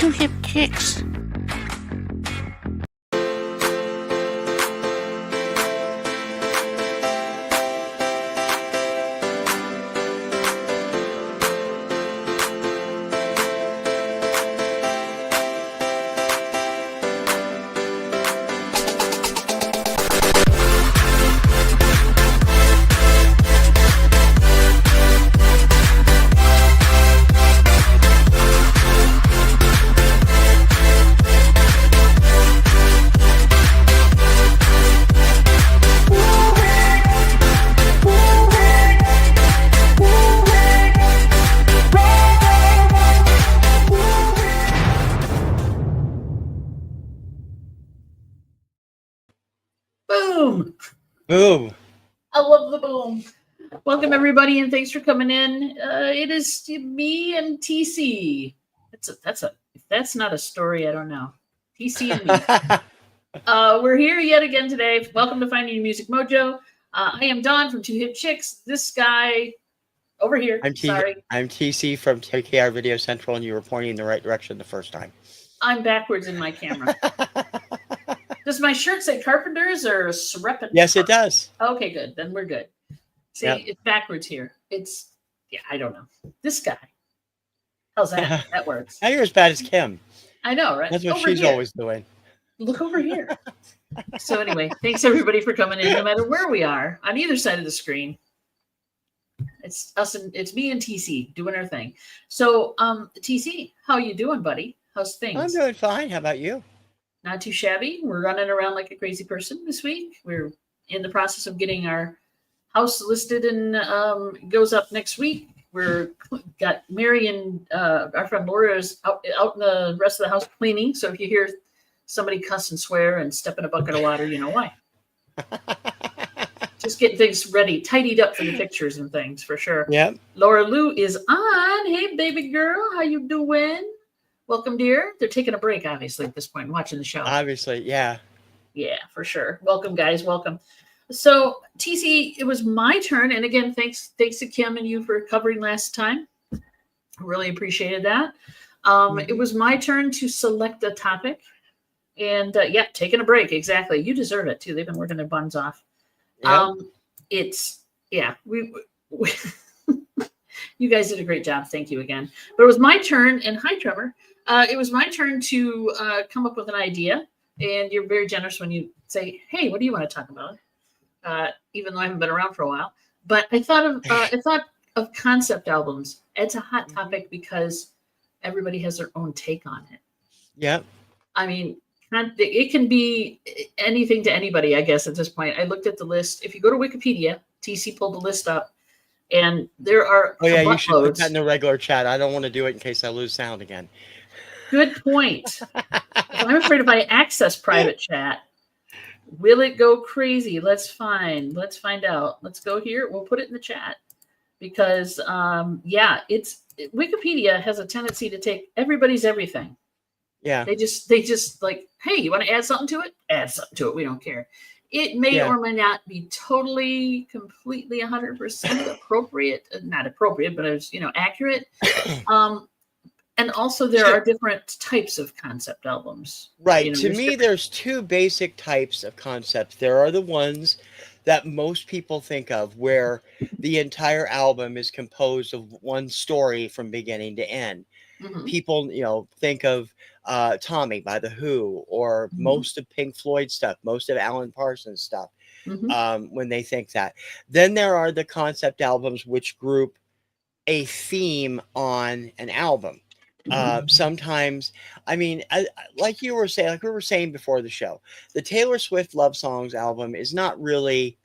Two Hip Chicks. Boom. Boom. I love the boom. Welcome everybody, and thanks for coming in. It is me and TC. If that's not a story, I don't know. TC and me. We're here yet again today. Welcome to Finding Your Music Mojo. I am Dawn from Two Hip Chicks. This guy over here. I'm TC from KKR Video Central, and you were pointing in the right direction the first time. I'm backwards in my camera. Does my shirt say Carpenters or Srepin? Yes, it does. Okay, good. Then we're good. See, Yep. It's backwards here. I don't know. This guy. How's that? That works. Now you're as bad as Kim. I know, right? That's what Over she's here. always doing. Look over here. So anyway, thanks everybody for coming in, no matter where we are, on either side of the screen. It's us and it's me and TC doing our thing. So, TC, how you doing, buddy? How's things? I'm doing fine. How about you? Not too shabby. We're running around like a crazy person this week. We're in the process of getting our house listed and goes up next week. We're got Mary and our friend Laura is out in the rest of the house cleaning. So if you hear somebody cuss and swear and step in a bucket of water, you know why. Just getting things ready, tidied up for the pictures and things for sure. Yep. Laura Lou is on. Hey, baby girl, how you doing? Welcome, dear. They're taking a break, obviously, at this point, watching the show. Obviously, yeah. Yeah, for sure. Welcome, guys. Welcome. So, TC, it was my turn. And again, thanks to Kim and you for covering last time. Really appreciated that. It was my turn to select a topic. And yeah, taking a break. Exactly. You deserve it, too. They've been working their buns off. Yep. We you guys did a great job. Thank you again. But it was my turn. And hi, Trevor. It was my turn to come up with an idea. And you're very generous when you say, hey, what do you want to talk about? Even though I haven't been around for a while. But I thought of concept albums. It's a hot topic because everybody has their own take on it. Yep. I mean, it can be anything to anybody, I guess, at this point. I looked at the list. If you go to Wikipedia, TC pulled the list up. And there are Oh, yeah, you should put that in the regular chat. I don't want to do it in case I lose sound again. Good point. I'm afraid if I access private chat, will it go crazy? Let's find out. Let's go here. We'll put it in the chat because, Wikipedia has a tendency to take everybody's everything. Yeah. They just like, hey, you want to add something to it? Add something to it. We don't care. It may or may not be totally, completely 100% appropriate. Not appropriate, but it's, accurate. And also there are different types of concept albums. Right. To me, there's two basic types of concepts. There are the ones that most people think of where the entire album is composed of one story from beginning to end. Mm-hmm. People, think of Tommy by The Who or most of Pink Floyd stuff, most of Alan Parsons stuff, when they think that. Then there are the concept albums which group a theme on an album. Sometimes, like we were saying before the show, the Taylor Swift Love Songs album is not really,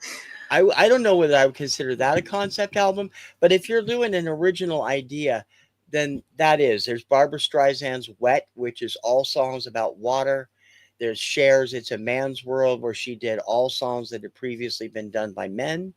I don't know whether I would consider that a concept album, but if you're doing an original idea, then there's Barbra Streisand's Wet, which is all songs about water. There's Cher's It's a Man's World, where she did all songs that had previously been done by men.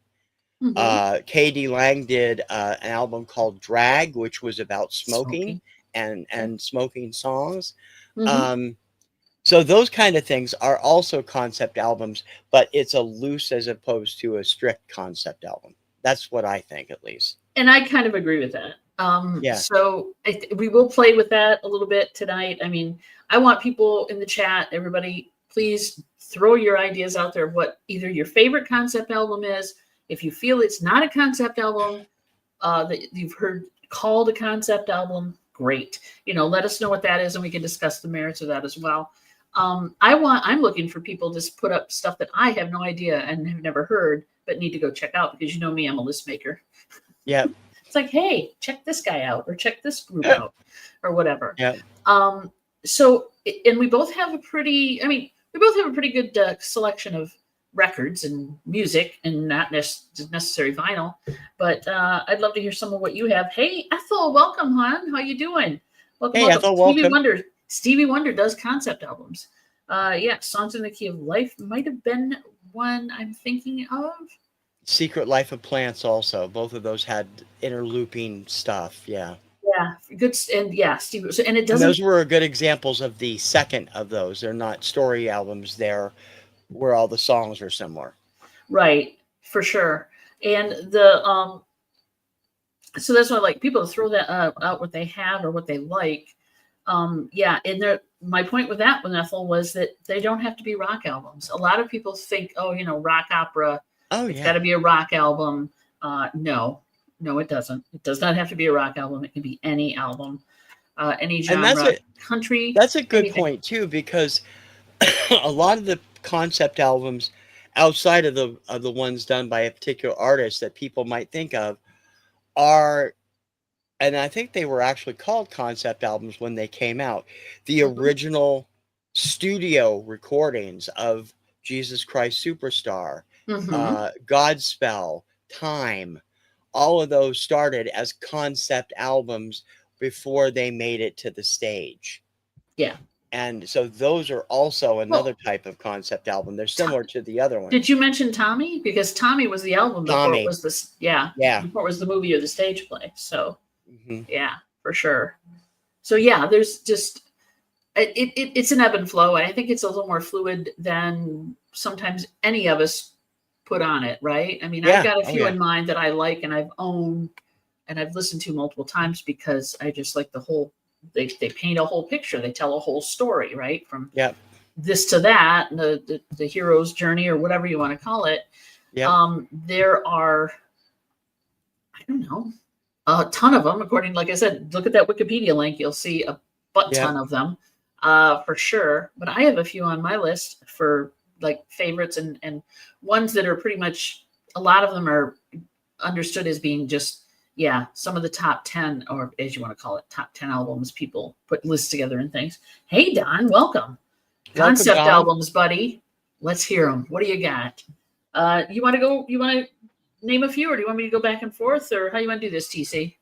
K.D. Lang did an album called Drag, which was about smoking. And smoking songs. So those kind of things are also concept albums, but it's a loose as opposed to a strict concept album. That's what I think, at least. And I kind of agree with that. Yeah. So we will play with that a little bit tonight. I mean, I want people in the chat, everybody, please throw your ideas out there of what either your favorite concept album is. If you feel it's not a concept album that you've heard called a concept album, great. Let us know what that is, and we can discuss the merits of that as well. I'm looking for people to put up stuff that I have no idea and have never heard, but need to go check out, because me, I'm a list maker. Yeah. It's like, hey, check this guy out, or check this group out, or whatever. Yeah. So, and we both have a pretty good selection of records and music, and not necessary vinyl. But I'd love to hear some of what you have. Hey, Ethel, welcome, hon. How you doing? Welcome, Hey, welcome. Ethel, welcome. Stevie Wonder does concept albums. Yeah, Songs in the Key of Life might have been one I'm thinking of. Secret Life of Plants also. Both of those had interlooping stuff. Yeah. Yeah, good. And yeah, Stevie. And it doesn't. And those were good examples of the second of those. They're not story albums. They're where all the songs are similar. Right, for sure. And so that's why I like people to throw that out what they have or what they like. Yeah, and my point with that one, Ethel, was that they don't have to be rock albums. A lot of people think, rock opera. Oh, It's got to be a rock album. No, it doesn't. It does not have to be a rock album. It can be any album, any genre, country. That's a good anything. point too, because a lot of the concept albums outside of the ones done by a particular artist that people might think of are, and I think they were actually called concept albums when they came out, the original studio recordings of Jesus Christ Superstar, Godspell, Time, all of those started as concept albums before they made it to the stage. Yeah. And so those are also another type of concept album. They're similar to the other ones. Did you mention Tommy? Because Tommy was the album before it was this. Yeah. Before it was the movie or the stage play. So yeah, for sure. So yeah, there's just it's an ebb and flow. I think it's a little more fluid than sometimes any of us put on it, right? I mean, I've got a few in mind that I like and I've owned and I've listened to multiple times because I just like the whole. They paint a whole picture. They tell a whole story, right? From this to that, the hero's journey or whatever you want to call it. There are, I don't know, a ton of them. According, like I said, look at that Wikipedia link. You'll see a ton of them for sure. But I have a few on my list for like favorites and ones that are pretty much, a lot of them are understood as being just, some of the top 10, or as you want to call it, top 10 albums people put lists together and things. Hey, Don, welcome. Concept albums, buddy. Let's hear them. What do you got? You want to name a few, or do you want me to go back and forth, or how do you want to do this, TC?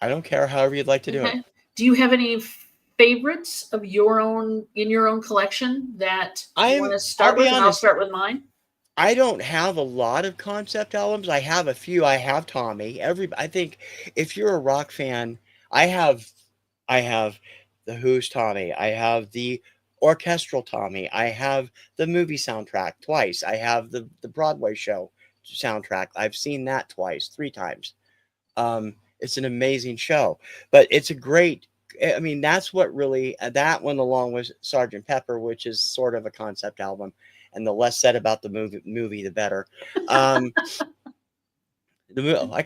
I don't care. However you'd like to do it. Do you have any favorites of your own in your own collection that you want to start with? And I'll start with mine. I don't have a lot of concept albums. I have a few. I have Tommy. I think if you're a rock fan, I have the Who's Tommy. I have the orchestral Tommy. I have the movie soundtrack twice. I have the Broadway show soundtrack. I've seen that twice, 3 times. It's an amazing show, but it's a great. I mean, that's what really that one, along with Sgt. Pepper, which is sort of a concept album. And the less said about the movie, the better. I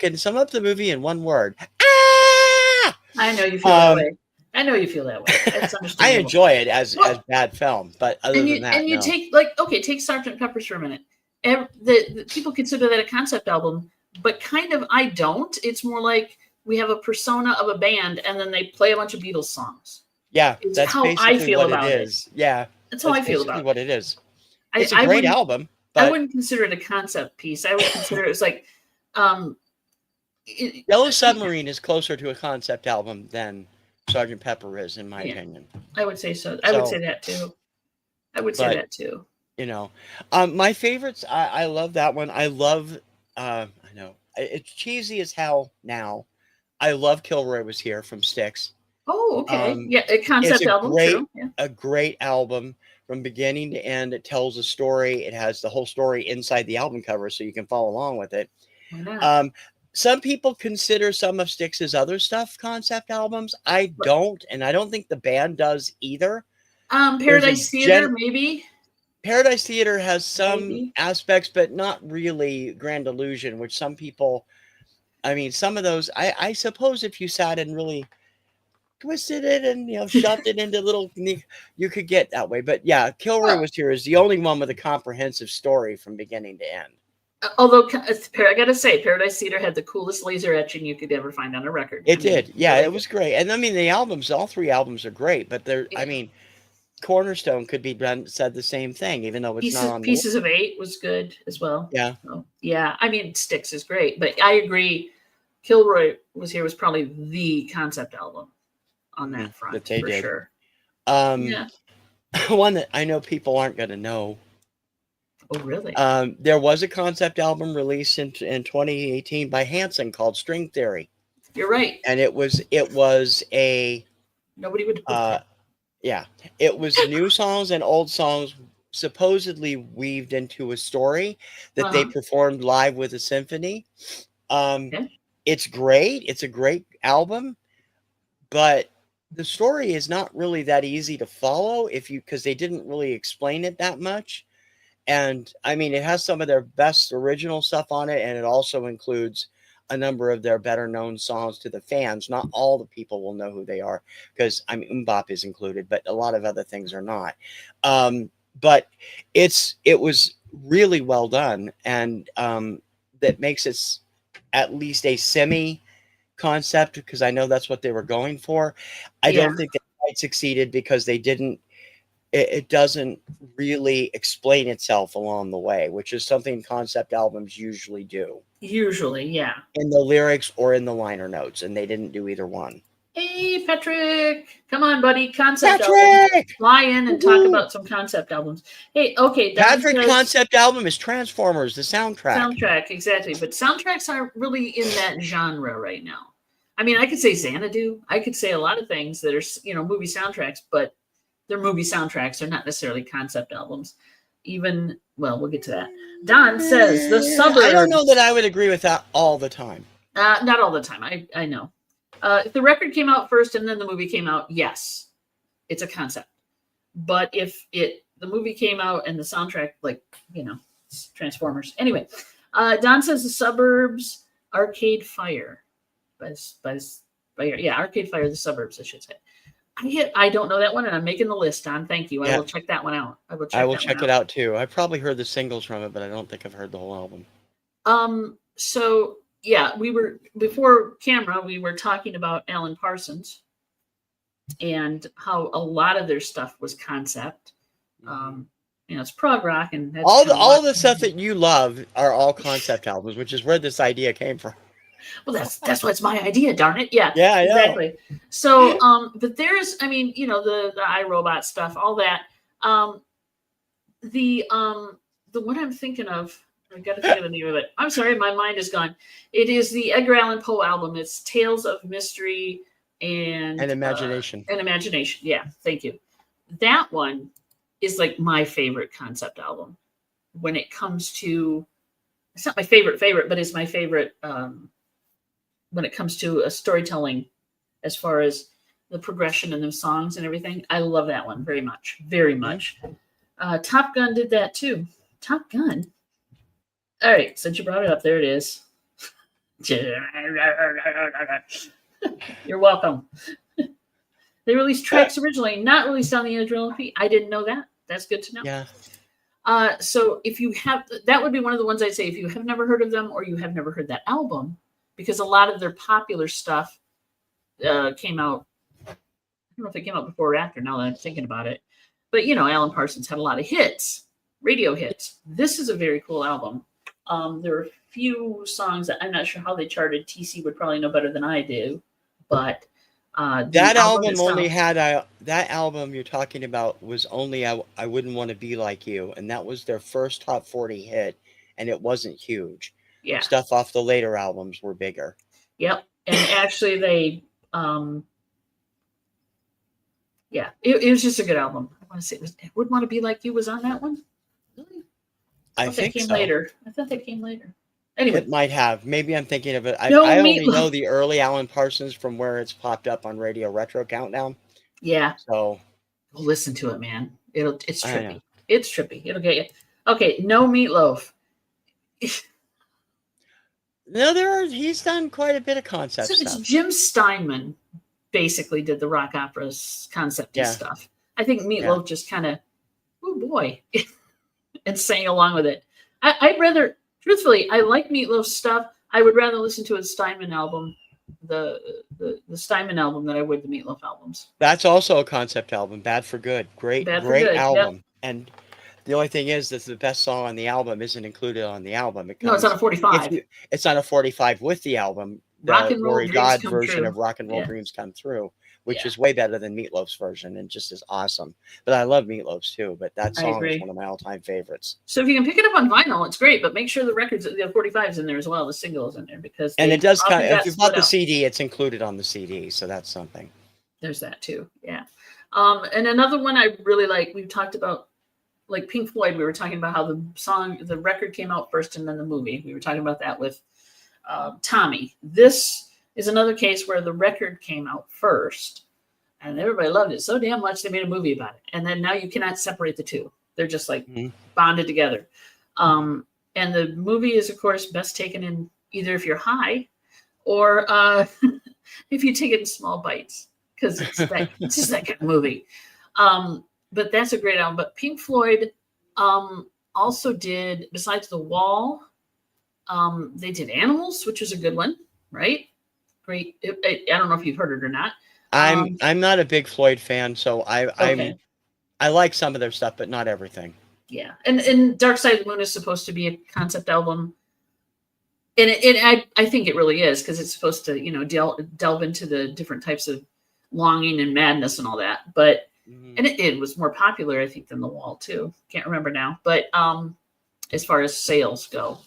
can sum up the movie in one word. Ah! I know you feel that way. That's understandable. I enjoy it as bad film, but other than that, you take take Sgt. Pepper's for a minute. The people consider that a concept album, but kind of I don't. It's more like we have a persona of a band, and then they play a bunch of Beatles songs. Yeah, that's how I feel about it. Yeah, that's how I feel about it. What it is. It's a great album. But I wouldn't consider it a concept piece. I would consider it as like Yellow Submarine is closer to a concept album than Sgt. Pepper is, in my opinion. I would say so. I would say that too. You know, my favorites. I love that one. I love. I know it's cheesy as hell now. I love Kilroy Was Here from Styx. Oh, okay. A concept album. A great album. From beginning to end, it tells a story. It has the whole story inside the album cover, so you can follow along with it. some people consider some of Styx's other stuff concept albums. I don't, and I don't think the band does either. There's a Paradise Theater, maybe. Paradise Theater has some Maybe. aspects, but not really Grand Illusion, which some people, I mean, some of those, I suppose if you sat and really twisted it and, you know, shoved it into little, you could get that way. But yeah, Kilroy Was Here is the only one with a comprehensive story from beginning to end. Although I gotta say, Paradise Theater had the coolest laser etching you could ever find on a record. It did. Yeah, it was great. And I mean, the albums, all three albums are great, but they're, I mean, Cornerstone could be said the same thing, even though it's not on Pieces of Eight was good as well. Yeah. So, yeah. I mean, Styx is great, but I agree. Kilroy Was Here was probably the concept album on that front that they did. Sure. Yeah. One that I know people aren't going to know. Oh, really? There was a concept album released in 2018 by Hanson called String Theory. You're right. And it was a nobody would. Yeah, it was new songs and old songs supposedly weaved into a story that they performed live with a symphony. It's great. It's a great album, but the story is not really that easy to follow because they didn't really explain it that much. And I mean, it has some of their best original stuff on it, and it also includes a number of their better known songs to the fans. Not all the people will know who they are, because I mean, Mbop is included, but a lot of other things are not. But it was really well done, and that makes it at least a semi concept, because I know that's what they were going for. I don't think they quite succeeded, because they didn't. It doesn't really explain itself along the way, which is something concept albums usually do. Usually, yeah. In the lyrics or in the liner notes, and they didn't do either one. Hey, Patrick. Come on, buddy. Concept albums. Fly in and talk about some concept albums. Hey, okay. Patrick's concept album is Transformers, the soundtrack. Soundtrack, exactly. But soundtracks aren't really in that genre right now. I mean, I could say Xanadu. I could say a lot of things that are, you know, movie soundtracks, but they're movie soundtracks. They're not necessarily concept albums. Even, well, we'll get to that. Don says the suburbs. I don't know that I would agree with that all the time. Not all the time. I know. If the record came out first and then the movie came out, yes, it's a concept. But if the movie came out and the soundtrack, like, you know, Transformers. Anyway, Don says the suburbs, Arcade Fire. Arcade Fire, the suburbs, I should say. I don't know that one, and I'm making the list, Don. Thank you. I will check that one out. I will check it out too. I probably heard the singles from it, but I don't think I've heard the whole album. So yeah, we were before camera. We were talking about Alan Parsons and how a lot of their stuff was concept. You know, it's prog rock, and all the stuff that you love are all concept albums, which is where this idea came from. Well, that's what's my idea, darn it. Yeah, exactly. So, but there's, I mean, you know, the iRobot stuff, all that. The one I'm thinking of, I got to think of the name of it. I'm sorry, my mind is gone. It is the Edgar Allan Poe album. It's Tales of Mystery and Imagination. And Imagination. Yeah, thank you. That one is like my favorite concept album. When it comes to, it's not my favorite, but it's my favorite. When it comes to a storytelling, as far as the progression and the songs and everything, I love that one very much, very much. Top Gun did that too. Top Gun. All right, since you brought it up, there it is. You're welcome. They released tracks originally, not released on the Adrenaline P. I didn't know that. That's good to know. Yeah. So if you have, that would be one of the ones I'd say, if you have never heard of them or you have never heard that album, because a lot of their popular stuff came out. I don't know if it came out before or after, now that I'm thinking about it. But, you know, Alan Parsons had a lot of hits, radio hits. This is a very cool album. There are a few songs that I'm not sure how they charted. TC would probably know better than I do. But that album only had that album you're talking about was only I Wouldn't Want to Be Like You, and that was their first top 40 hit, and it wasn't huge. Yeah, stuff off the later albums were bigger. Yep, and actually they it was just a good album. I want to say it Wouldn't Want to Be Like You was on that one. Really? I think that came so. later. I thought that came later. Anyway, It might have. Maybe I'm thinking of it. no I only meatloaf. know the early Alan Parsons from where it's popped up on Radio Retro Countdown. Yeah, So well, listen to it, man. It's I know. trippy. It's trippy. It'll get you. Okay, no meatloaf. No, he's done quite a bit of concept So it's stuff. Jim Steinman basically did the rock opera's concept-y Yeah. stuff. I think Meatloaf just kind of, oh boy, and sang along with it. I'd rather, truthfully, I like Meatloaf's stuff. I would rather listen to a Steinman album, the Steinman album, than I would the Meatloaf albums. That's also a concept album, Bad for Good. Great Bad for Good, album. yep. And the only thing is that the best song on the album isn't included on the album. No, it's on a 45. It's on a 45 with the album. Rock The and Roll Lori Dreams Dodd Come version True. of Rock and Roll Yeah. Dreams Come Through, which Yeah. is way better than Meatloaf's version and just as awesome. But I love Meatloaf's too. But that I song agree. is one of my all-time favorites. So if you can pick it up on vinyl, it's great, but make sure the records, the 45 is in there as well, the single is in there, because And it does kind of, if you bought the out. CD, it's included on the CD, so that's something. There's that too, yeah. And another one I really like, we've talked about, like Pink Floyd, we were talking about how the record came out first and then the movie. We were talking about that with Tommy. This is another case where the record came out first and everybody loved it so damn much they made a movie about it. And then now you cannot separate the two. They're just like bonded together. And the movie is, of course, best taken in either if you're high or if you take it in small bites, because it's just that kind of movie. But that's a great album. But Pink Floyd also did, besides The Wall, they did Animals, which was a good one, right? Great. I don't know if you've heard it or not. I'm not a big Floyd fan, so Okay. I like some of their stuff, but not everything. Yeah, and Dark Side of the Moon is supposed to be a concept album, and I think it really is, because it's supposed to delve into the different types of longing and madness and all that. But and it was more popular, I think, than The Wall too. Can't remember now, but as far as sales go,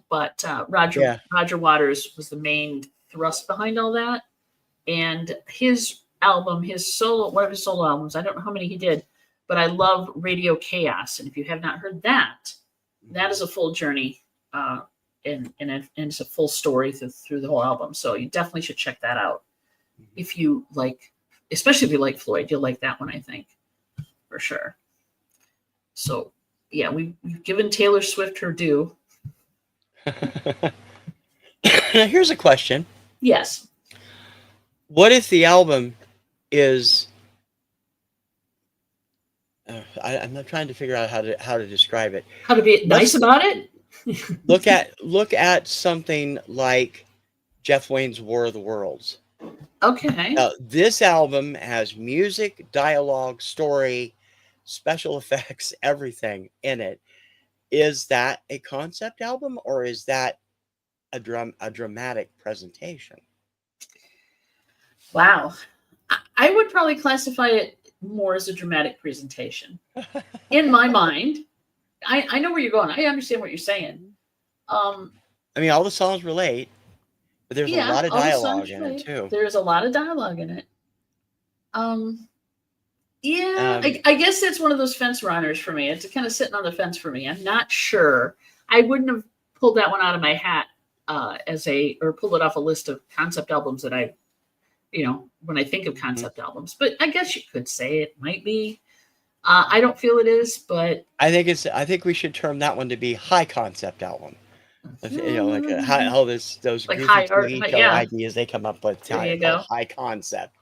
but Roger Waters was the main thrust behind all that, and his album, one of his solo albums, I don't know how many he did, but I love Radio Chaos, and if you have not heard that, that is a full journey, and it's a full story through the whole album. So you definitely should check that out if you like, especially if you like Floyd. You'll like that one, I think, for sure. So yeah, we've given Taylor Swift her due. Now here's a question. Yes. What if the album is I'm not trying to figure out how to describe it. How to be nice about it? Look at something like Jeff Wayne's War of the Worlds. Okay. Now, this album has music, dialogue, story, special effects, everything in it. Is that a concept album, or is that a dramatic presentation? Wow. I would probably classify it more as a dramatic presentation. In my mind, I know where you're going. I understand what you're saying. I mean, all the songs relate, but there's a lot of dialogue in it too. There's a lot of dialogue in it. I guess that's one of those fence runners for me. It's kind of sitting on the fence for me. I'm not sure. I wouldn't have pulled that one out of my hat or pulled it off a list of concept albums that I, when I think of concept albums. But I guess you could say it might be. I don't feel it is, but I think we should term that one to be high concept album. Like how those like goofy high art, TV show ideas they come up with. There you go. High concept.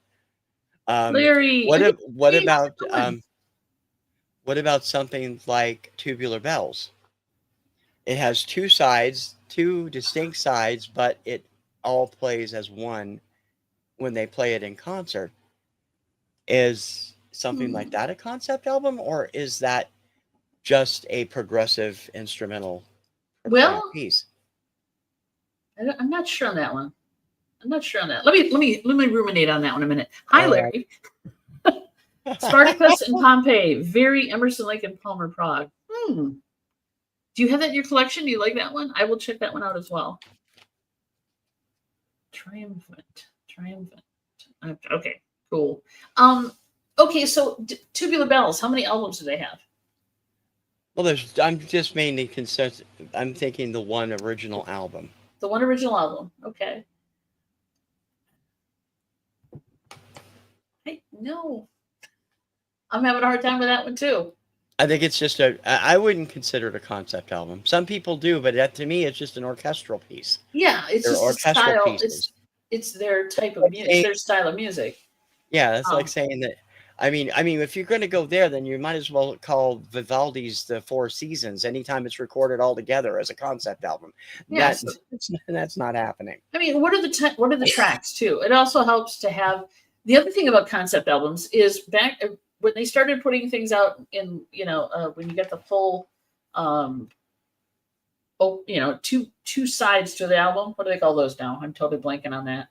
Larry, what about something like Tubular Bells? It has two distinct sides, but it all plays as one when they play it in concert. Is something like that a concept album, or is that just a progressive instrumental piece? I'm not sure on that one. Let me ruminate on that one a minute. Hi, Larry. Spartacus and Pompeii, very Emerson, Lake and Palmer, Prague. Do you have that in your collection? Do you like that one? I will check that one out as well. Triumphant. Okay, cool. Okay, so Tubular Bells, how many albums do they have? Well, I'm just mainly concerned. I'm thinking the one original album. The one original album. Okay. No. I'm having a hard time with that one too. I think it's just I wouldn't consider it a concept album. Some people do, but that to me, it's just an orchestral piece. Yeah, it's They're just a orchestral style. pieces. It's their type of music. It's their style of music. Yeah, that's like saying that. I mean, if you're going to go there, then you might as well call Vivaldi's The Four Seasons anytime it's recorded all together as a concept album. Yeah, That's not happening. I mean, what are the tracks too? It also helps to have. The other thing about concept albums is back when they started putting things out in, when you get the full, two sides to the album. What do they call those now? I'm totally blanking on that.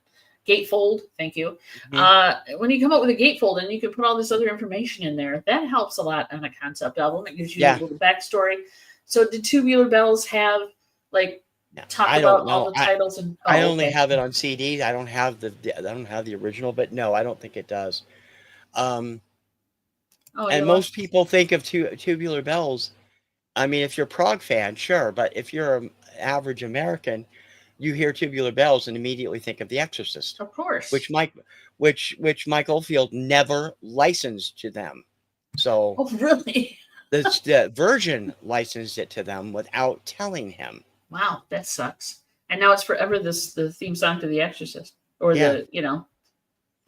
Gatefold. Thank you. Mm-hmm. When you come up with a gatefold and you can put all this other information in there, that helps a lot on a concept album. It gives you a little backstory. So did Tubular Bells have talk about all the titles? I only have it on CD. I don't have the original, but no, I don't think it does. And most people think of Tubular Bells. I mean, if you're a prog fan, sure, but if you're an average American, you hear Tubular Bells and immediately think of The Exorcist, of course, which Mike Oldfield never licensed to them. So, really, the Virgin licensed it to them without telling him. Wow, that sucks. And now it's forever the theme song to The Exorcist, or the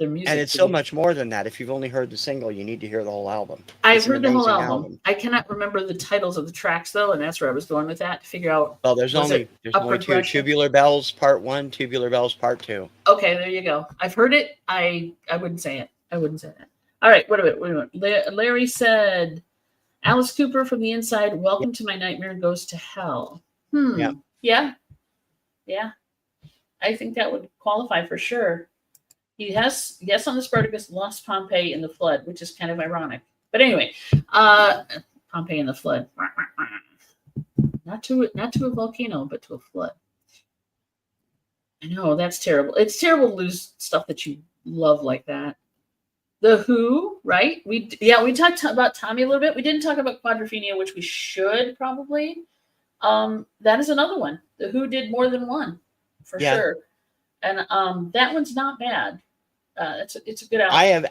music. And it's so much more than that. If you've only heard the single, you need to hear the whole album. I've heard the whole album. I cannot remember the titles of the tracks though, and that's where I was going with that to figure out. Well, there's only two: Tubular Bells Part 1, Tubular Bells Part 2. Okay, there you go. I've heard it. I wouldn't say it. I wouldn't say that. All right, wait a minute. Larry said, Alice Cooper from the Inside. Welcome to My Nightmare Goes to Hell. Yeah. I think that would qualify for sure. He has, yes, on the Spartacus, lost Pompeii in the flood, which is kind of ironic. But anyway, Pompeii in the flood. Not to a volcano, but to a flood. I know, that's terrible. It's terrible to lose stuff that you love like that. The Who, right? We talked about Tommy a little bit. We didn't talk about Quadrophenia, which we should probably. That is another one. The Who did more than one, for sure. And that one's not bad. It's a good album.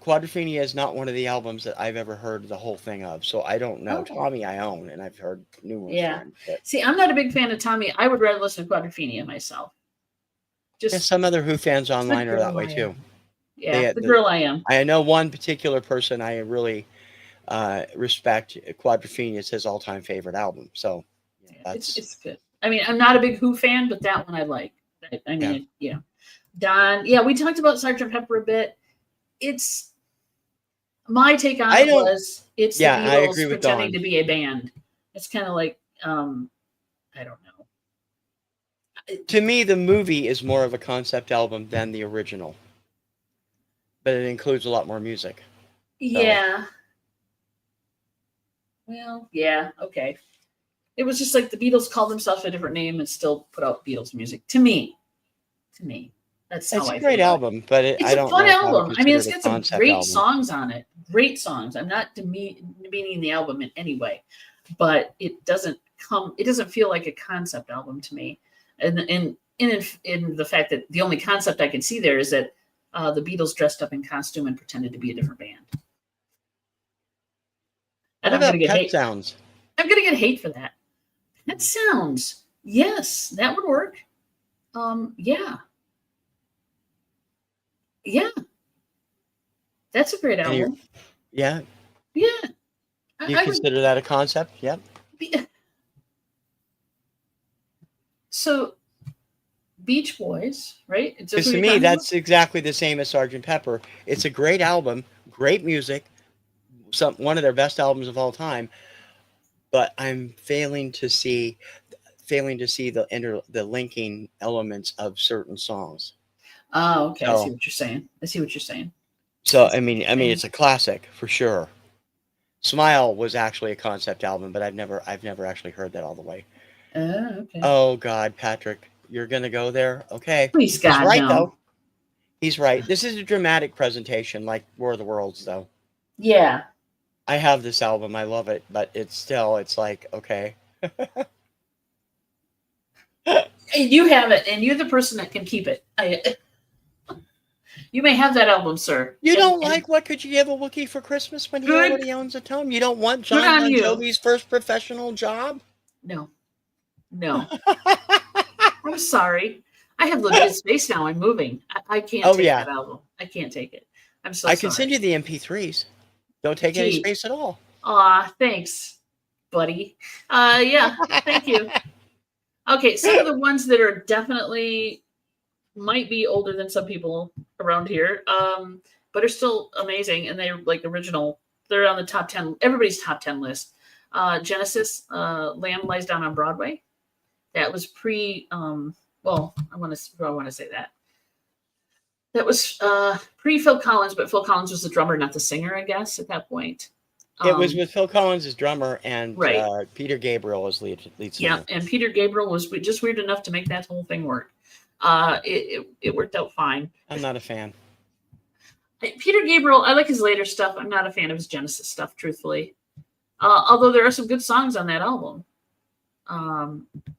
Quadrophenia is not one of the albums that I've ever heard the whole thing of, so I don't know. Tommy I own, and I've heard new ones. Yeah. See, I'm not a big fan of Tommy. I would rather listen to Quadrophenia myself. Some other Who fans online are that way too. Yeah, the girl I am. I know one particular person I really respect. Quadrophenia is his all-time favorite album. So it's good. I mean, I'm not a big Who fan, but that one I like. I mean, Don. Yeah, we talked about Sgt. Pepper a bit. It's my take on it was it's the Beatles pretending to be a band. It's kind of like I don't know. To me, the movie is more of a concept album than the original, but it includes a lot more music. Yeah. Well, yeah, okay. It was just like the Beatles called themselves a different name and still put out Beatles music. To me, that's how I feel. It's a great album, but it's a fun album. I mean, it's got some great songs on it. Great songs. I'm not demeaning the album in any way, but it doesn't feel like a concept album to me. And in the fact that the only concept I can see there is that the Beatles dressed up in costume and pretended to be a different band. And I'm going to get hate. Sounds. I'm going to get hate for that. Pet Sounds. Yes, that would work. Yeah. That's a great album. Yeah. You consider that a concept? Yep. So, Beach Boys, right? Because to me, that's exactly the same as Sgt. Pepper. It's a great album, great music, one of their best albums of all time. But I'm failing to see the linking elements of certain songs. Oh, okay. I see what you're saying. So I mean, it's a classic for sure. Smile was actually a concept album, but I've never actually heard that all the way. Okay. Oh God, Patrick, you're gonna go there? Okay. Please, God, he's right no. though. He's right. This is a dramatic presentation, like War of the Worlds, though. Yeah. I have this album. I love it, but it's like, okay. And you have it, and you're the person that can keep it. You may have that album, sir. You don't And like What Could You Give a Wookiee for Christmas when he good, already owns a tome? You don't want good John on Bon you. Jovi's first professional job? No, no. I'm sorry. I have limited space now. I'm moving. I can't Oh, take yeah. that album. I can't take it. I'm so I can send sorry. you the MP3s. Don't take any Gee, space at all. thanks, buddy. Yeah, thank you. Okay, some of the ones that are definitely might be older than some people around here, but are still amazing, and they're like original. They're on the top 10, everybody's top 10 list. Genesis, Lamb Lies Down on Broadway. That was pre. Well, I want to say that. That was pre Phil Collins, but Phil Collins was the drummer, not the singer, I guess, at that point. It was with Phil Collins as drummer and Right. Peter Gabriel as lead Yeah, singer. and Peter Gabriel was just weird enough to make that whole thing work. It worked out fine. I'm not a fan. Peter Gabriel, I like his later stuff. I'm not a fan of his Genesis stuff, truthfully. Although there are some good songs on that album.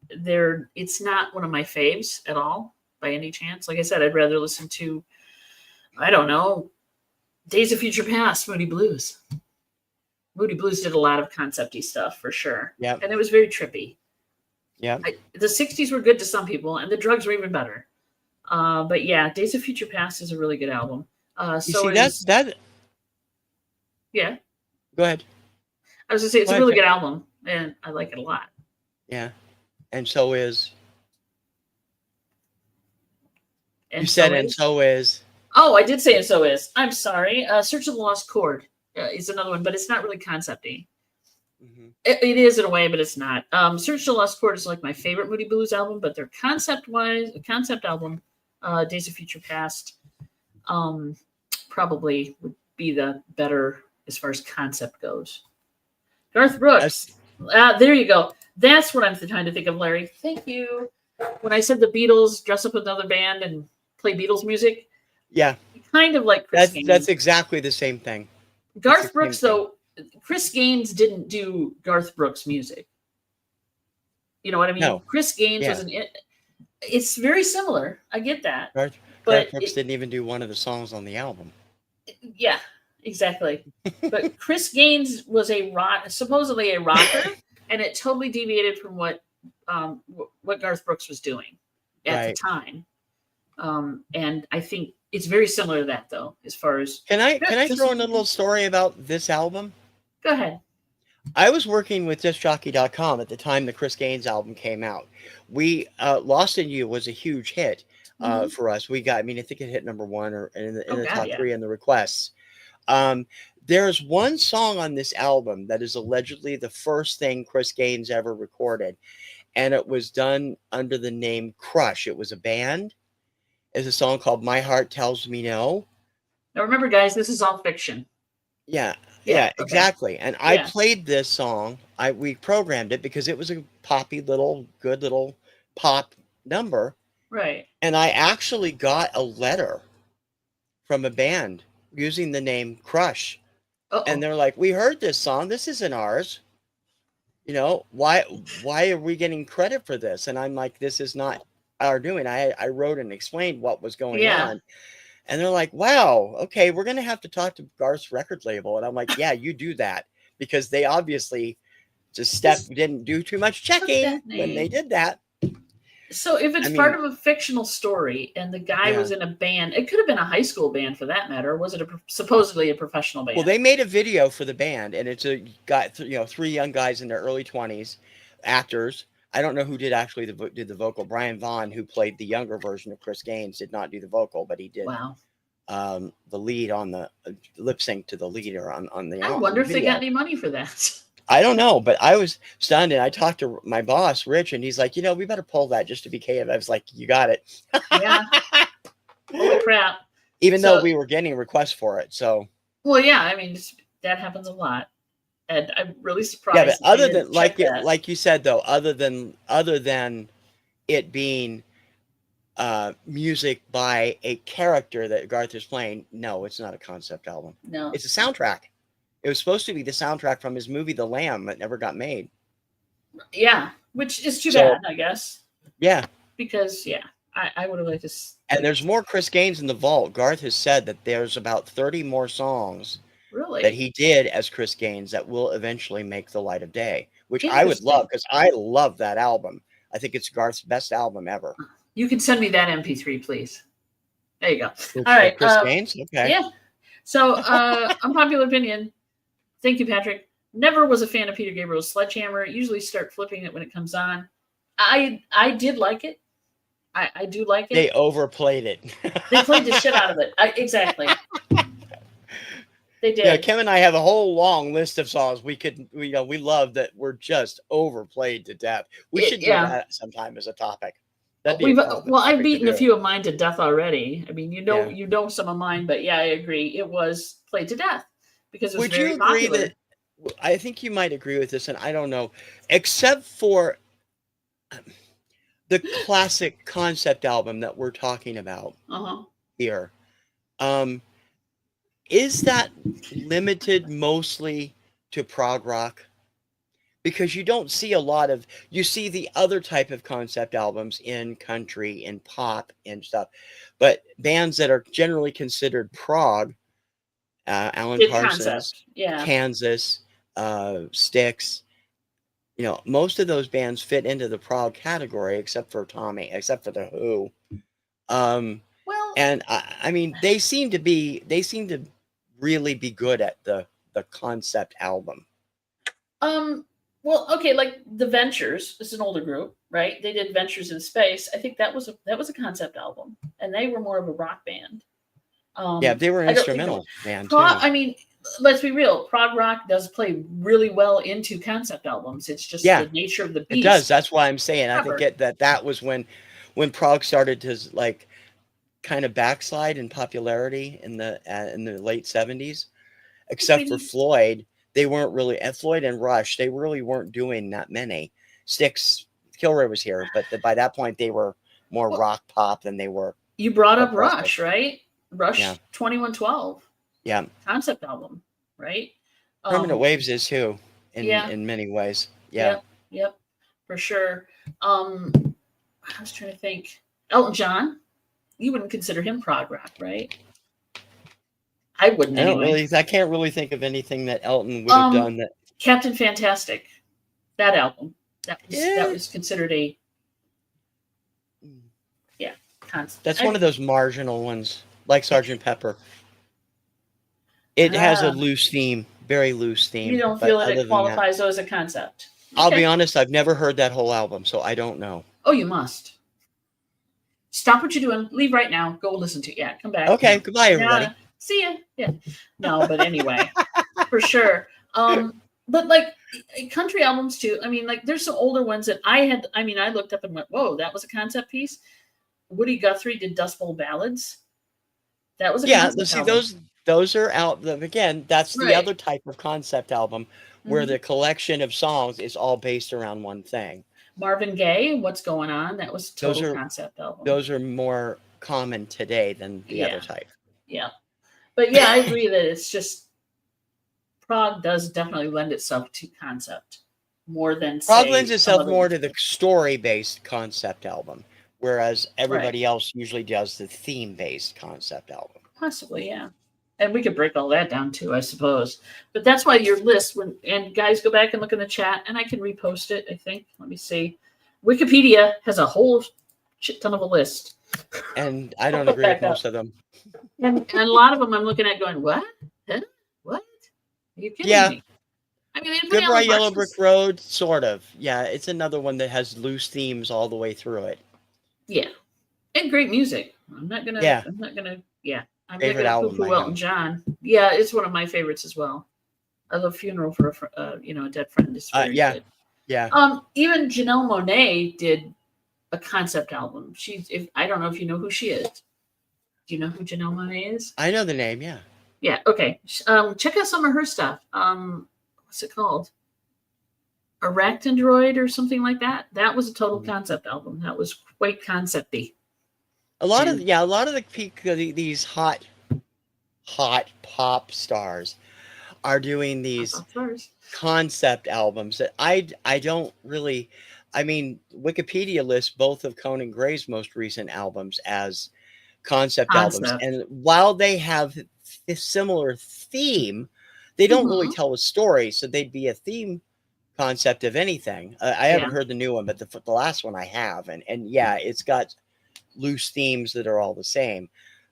It's not one of my faves at all by any chance. Like I said, I'd rather listen to, I don't know, Days of Future Past, Moody Blues. Moody Blues did a lot of concept-y stuff for sure. Yeah. And it was very trippy. Yeah. The 60s were good to some people, and the drugs were even better. But yeah, Days of Future Past is a really good album. You see, that. Yeah. Go ahead. I was going to say, it's a really good album, and I like it a lot. Yeah. And so is. And you said, so and so is. Oh, I did say and so is. I'm sorry. Search of the Lost Chord is another one, but it's not really concept-y. Mm-hmm. It is in a way, but it's not. Search of the Lost Chord is like my favorite Moody Blues album, but their concept album, Days of Future Past, probably would be the better as far as concept goes. Garth Brooks. There you go. That's what I'm trying to think of, Larry. Thank you. When I said the Beatles dress up with another band and play Beatles music. Yeah. Kind of like Chris Gaines. That's exactly the same thing. Garth Brooks, though, Chris Gaines didn't do Garth Brooks music. You know what I mean? No. Chris Gaines was it's very similar. I get that. Garth Brooks didn't even do one of the songs on the album. Yeah, exactly. But Chris Gaines was supposedly a rocker, and it totally deviated from what Garth Brooks was doing at the time. And I think it's very similar to that, though, as far as. Can I throw in a little story about this album? Go ahead. I was working with DiscJockey.com at the time the Chris Gaines album came out. We Lost in You was a huge hit for us. We got, I think it hit number 1 or in the top 3 in the requests. There's one song on this album that is allegedly the first thing Chris Gaines ever recorded, and it was done under the name Crush. It was a band. It's a song called My Heart Tells Me No. Now remember, guys, this is all fiction. Yeah, exactly. And I played this song. We programmed it because it was a poppy good little pop number. Right. And I actually got a letter from a band using the name Crush. And they're like, we heard this song. This isn't ours. Why are we getting credit for this? And I'm like, this is not our doing. I wrote and explained what was going on. And they're like, wow, okay, we're going to have to talk to Garth's record label. And I'm like, yeah, you do that. Because they obviously didn't do too much checking when they did that. So if it's part of a fictional story and the guy was in a band, it could have been a high school band for that matter. Or was it supposedly a professional band? Well, they made a video for the band, and it's got 3 young guys in their early 20s, actors. I don't know who did the vocal. Brian Vaughn, who played the younger version of Chris Gaines, did not do the vocal, but he did the lead on the lip sync to the leader on the album. I wonder if they got any money for that. I don't know, but I was stunned, and I talked to my boss, Rich, and he's like, we better pull that just to be KF. I was like, you got it. Yeah. Holy crap. Even though we were getting requests for it, so. Well, yeah, that happens a lot. And I'm really surprised. Yeah, but other than like you said though, other than it being music by a character that Garth is playing, no, it's not a concept album. No, it's a soundtrack. It was supposed to be the soundtrack from his movie The Lamb that never got made. Yeah, which is too So- bad, I guess, Yeah. because I would have liked to. And there's more Chris Gaines in the vault. Garth has said that there's about 30 more songs Really that he did as Chris Gaines that will eventually make the light of day, which I would Interesting. love because I love that album. I think it's Garth's best album ever. You can send me that MP3, please. There you go. Which, All right, Chris Gaines? Okay. Yeah. So, unpopular opinion. Thank you, Patrick. Never was a fan of Peter Gabriel's Sledgehammer. Usually start flipping it when it comes on. I did like it. I do like it. They overplayed it. They played the shit out of it. Exactly. They did. Yeah, Kim and I have a whole long list of songs we love that were just overplayed to death. We should do that sometime as a topic. That'd be I've beaten a few of mine to death already. I mean, you know some of mine, but yeah, I agree. It was played to death because it was very popular. That I think you might agree with this, and I don't know, except for the classic concept album that we're talking about here. Is that limited mostly to prog rock? Because you don't see you see the other type of concept albums in country and pop and stuff, but bands that are generally considered prog, Alan Parsons, Kansas, Styx, most of those bands fit into the prog category, except for the Who. And I mean, they seem to really be good at the concept album. Well, okay, like the Ventures is an older group, right? They did Ventures in Space. I think that was a concept album, and they were more of a rock band. They were an instrumental band too. I mean, let's be real. Prog rock does play really well into concept albums. It's just the nature of the beast. It does. That's why I'm saying I think that was when prog started to like kind of backslide in popularity in the late 70s, except for Floyd. They weren't really Floyd and Rush. They really weren't doing that many. Styx, Kilroy was here, but by that point they were more rock pop than they were. You brought up Rush, right? Rush 2112. Yeah. Concept album, right? Permanent Waves is too, in many ways. Yeah. Yep, for sure. I was trying to think. Elton John, you wouldn't consider him prog rock, right? I wouldn't. I can't really think of anything that Elton would have done that. Captain Fantastic, that album, that was considered a concept. That's one of those marginal ones, like Sgt. Pepper. It has a loose theme, very loose theme. You don't feel that it qualifies as a concept. I'll be honest, I've never heard that whole album, so I don't know. Oh, you must. Stop what you're doing. Leave right now. Go listen to it. Yeah, come back. Okay, goodbye, everybody. See ya. Yeah. No, but anyway, for sure. But like country albums too. I mean, like there's some older ones that I looked up and went, whoa, that was a concept piece. Woody Guthrie did Dust Bowl Ballads. That was a concept album. Those are out. Again, that's the other type of concept album where the collection of songs is all based around one thing. Marvin Gaye, What's Going On? That was a total concept album. Those are more common today than the other type. Yeah. But yeah, I agree that it's just prog does definitely lend itself to concept more than prog lends itself more to the story-based concept album, whereas everybody else usually does the theme-based concept album. Possibly, yeah. And we could break all that down too, I suppose. But that's why your list, and guys, go back and look in the chat, and I can repost it, I think. Let me see. Wikipedia has a whole shit ton of a list. And I don't agree with most of them. And a lot of them I'm looking at going, what? Huh? What? Are you kidding me? I mean, Goodbye Yellow Brick Road, sort of. Yeah, it's another one that has loose themes all the way through it. Yeah. And great music. I'm not gonna I'm not gonna poo-poo Elton John. Yeah, it's one of my favorites as well. I love Funeral for a Dead Friend. It's very good. Yeah. Even Janelle Monáe did a concept album. I don't know if you know who she is. Do you know who Janelle Monáe is? I know the name, yeah. Yeah, okay. Check out some of her stuff. What's it called? Arachnidroid or something like that. That was a total concept album. That was quite concept-y. A lot of the peak these hot pop stars are doing I these thought first. concept albums that I don't really. I mean, Wikipedia lists both of Conan Gray's most recent albums as concept albums, Concept. and while they have a similar theme, they don't really Mhm. tell a story. So they'd be a theme concept of anything. I haven't Yeah. heard the new one, but the last one I have, and yeah, it's got loose themes that are all the same.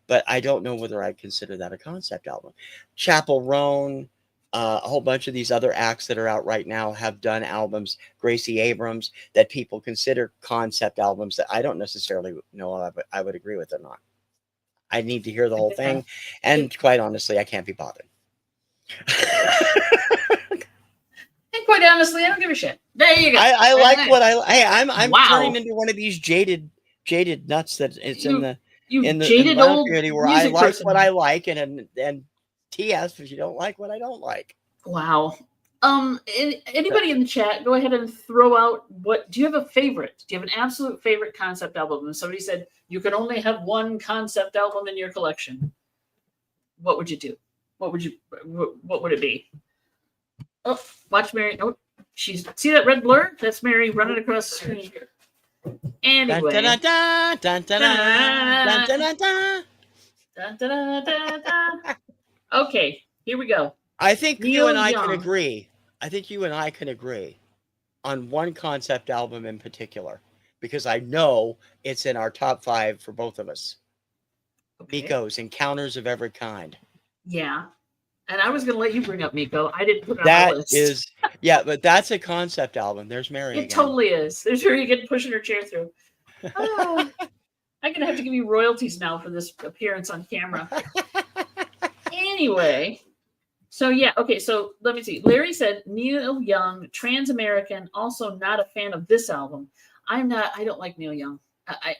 But I don't know whether I'd consider that a concept album. Chapel Roan, a whole bunch of these other acts that are out right now have done albums. Gracie Abrams, that people consider concept albums that I don't necessarily know if I would agree with or not. I need to hear the whole Yeah. thing, and quite honestly, I can't be bothered. And quite honestly, I don't give a shit. There you go. I like what I. Hey, I'm Wow. turning into one of these jaded nuts that it's in the jaded vinyl old community where I music like person. what I like, and TS if you don't like what I don't like. Wow. Anybody in the chat, go ahead and throw out what do you have a favorite? Do you have an absolute favorite concept album? And somebody said you can only have one concept album in your collection. What would you do? What would it be? Oh, watch Mary. Oh, see that red blur? That's Mary running across the screen. Anyway. Dun, dun, dun, dun, dun, dun, dun, dun, dun. Dun, dun, dun, dun. Okay, here we go. I think Neil you and I Young. can agree. I think you and I can agree on one concept album in particular, because I know it's in our top 5 for both of us. Okay. Miko's Encounters of Every Kind. Yeah. And I was going to let you bring up Miko. I didn't put it on That the list. is, yeah, but that's a concept album. There's Mary It again. totally is. There's where you get pushing her chair through. Oh, I'm going to have to give you royalties now for this appearance on camera. Anyway, so yeah, okay, so let me see. Larry said Neil Young, Trans-American, also not a fan of this album. I don't like Neil Young.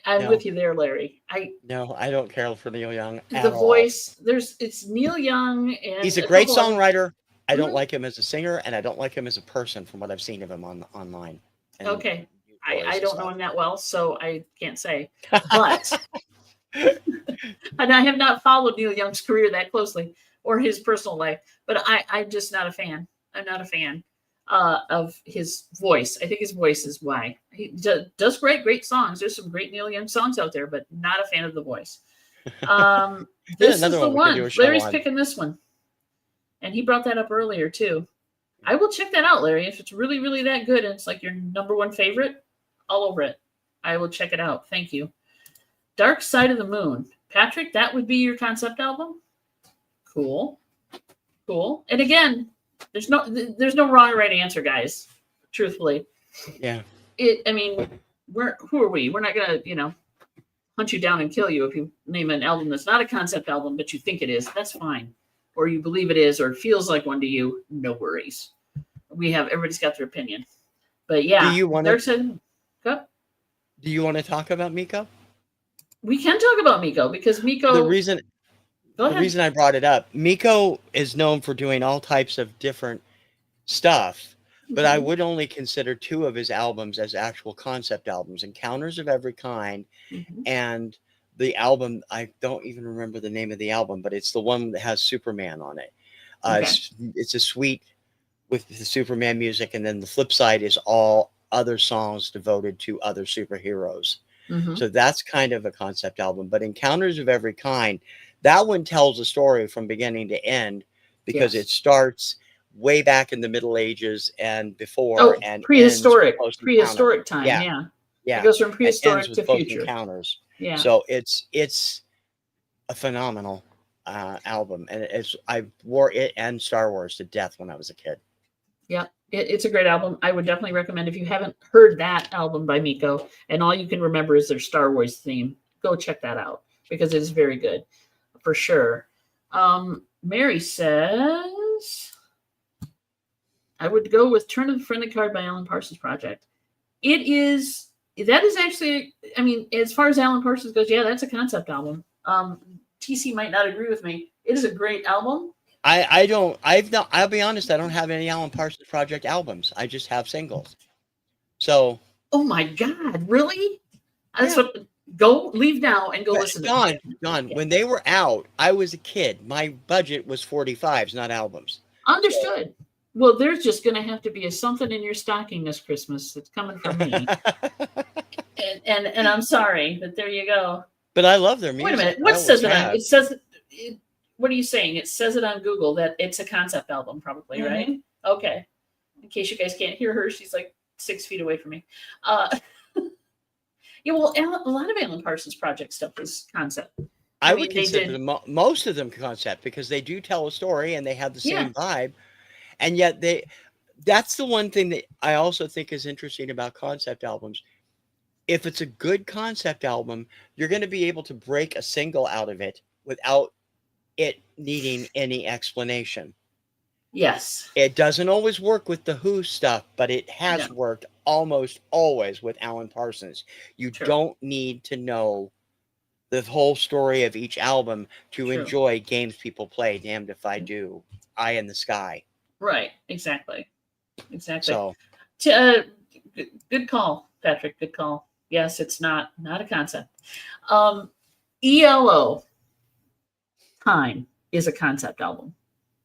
I'm with you there, Larry. No, I don't care for Neil Young at the all. voice, it's Neil Young, and he's a great songwriter. I don't like him as a singer, and I don't like him as a person from what I've seen of him online. Okay. I don't know him that well, so I can't say. But and I have not followed Neil Young's career that closely or his personal life, but I'm just not a fan. I'm not a fan of his voice. I think his voice is why. He does great songs. There's some great Neil Young songs out there, but not a fan of the voice. This is the one. Larry's picking this one. And he brought that up earlier too. I will check that out, Larry. If it's really, really that good and it's like your number one favorite, all over it. I will check it out. Thank you. Dark Side of the Moon. Patrick, that would be your concept album? Cool. And again, there's no wrong or right answer, guys. Truthfully. Yeah. Who are we? We're not gonna, hunt you down and kill you if you name an album that's not a concept album, but you think it is. That's fine. Or you believe it is, or it feels like one to you. No worries. Everybody's got their opinion. But yeah, do you want to talk about Miko? We can talk about Miko because Miko. The reason I brought it up, Miko is known for doing all types of different stuff, but I would only consider 2 of his albums as actual concept albums: Encounters of Every Kind, and the album, I don't even remember the name of the album, but it's the one that has Superman on it. It's a suite with the Superman music, and then the flip side is all other songs devoted to other superheroes. So that's kind of a concept album. But Encounters of Every Kind, that one tells a story from beginning to end, because it starts way back in the Middle Ages and before, and prehistoric time. Yeah. It goes from prehistoric to future encounters. Yeah. So it's a phenomenal album, and I wore it and Star Wars to death when I was a kid. Yeah, it's a great album. I would definitely recommend, if you haven't heard that album by Miko and all you can remember is their Star Wars theme, go check that out because it is very good for sure. Mary says, I would go with Turn of the Friendly Card by Alan Parsons Project. That is actually, as far as Alan Parsons goes, yeah, that's a concept album. TC might not agree with me. It is a great album. I'll be honest, I don't have any Alan Parsons Project albums. I just have singles. So. Oh my God, really? Go leave now and go listen to Don, when they were out, I was a kid. My budget was 45s, not albums. Understood. Well, there's just going to have to be something in your stocking this Christmas that's coming from me. And I'm sorry, but there you go. But I love their music. Wait a minute. I What always says it on? have. It says. What are you saying? It says it on Google that it's a concept album, probably, right? Okay. In case you guys can't hear her, she's like 6 feet away from me. Yeah, well, a lot of Alan Parsons Project stuff is concept. I would consider them, most of them concept, because they do tell a story and they have the same vibe. And yet that's the one thing that I also think is interesting about concept albums. If it's a good concept album, you're going to be able to break a single out of it without it needing any explanation. Yes. It doesn't always work with the Who stuff, but it has worked almost always with Alan Parsons. You don't need to know the whole story of each album to enjoy Games People Play, Damned If I Do, Eye in the Sky. Right. Exactly. So, good call, Patrick. Good call. Yes, it's not a concept. ELO, Time, is a concept album.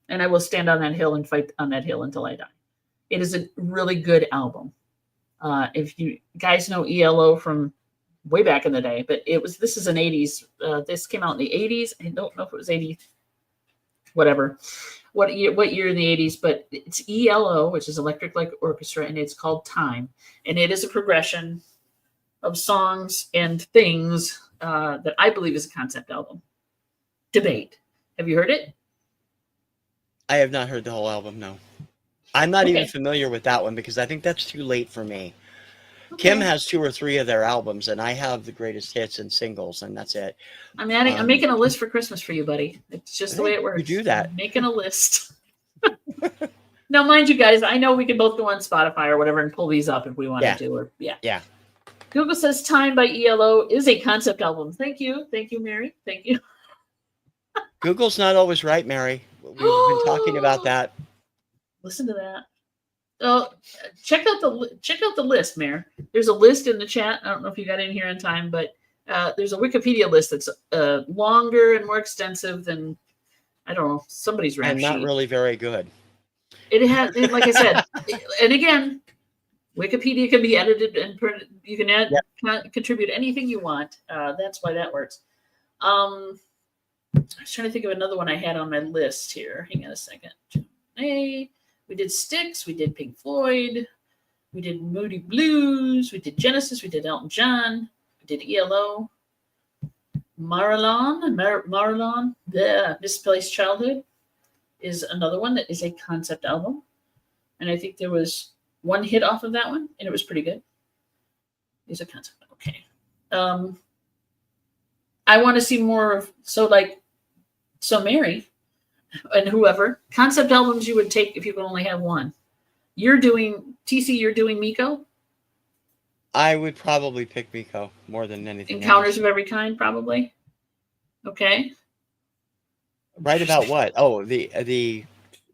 And I will stand on that hill and fight on that hill until I die. It is a really good album. If you guys know ELO from way back in the day, but this is an 80s. This came out in the 80s. I don't know if it was 80, whatever, what year in the 80s, but it's ELO, which is Electric Light Orchestra, and it's called Time. And it is a progression of songs and things that I believe is a concept album. Debate. Have you heard it? I have not heard the whole album, no. I'm not even familiar with that one because I think that's too late for me. Kim has 2 or 3 of their albums, and I have the greatest hits and singles, and that's it. I'm making a list for Christmas for you, buddy. It's just the way it works. You do that. I'm making a list. Now, mind you, guys, I know we can both go on Spotify or whatever and pull these up if we wanted to. Or yeah. Google says Time by ELO is a concept album. Thank you, Mary. Thank you. Google's not always right, Mary. We've been talking about that. Listen to that. Oh, check out the list, Mayor. There's a list in the chat. I don't know if you got in here in time, but there's a Wikipedia list that's longer and more extensive than, I don't know, somebody's rap sheet. And not really very good. It has, like I said, and again, Wikipedia can be edited and you can contribute anything you want. That's why that works. I was trying to think of another one I had on my list here. Hang on a second. Hey. We did Styx, we did Pink Floyd, we did Moody Blues, we did Genesis, we did Elton John, we did ELO, Marilyn, the Misplaced Childhood is another one that is a concept album. And I think there was one hit off of that one, and it was pretty good. It's a concept. Okay. I want to see more of, so Mary, and whoever, concept albums you would take if you could only have one. You're doing Miko? I would probably pick Miko more than anything Encounters else. of Every Kind, probably. Okay. Right about what? Oh, the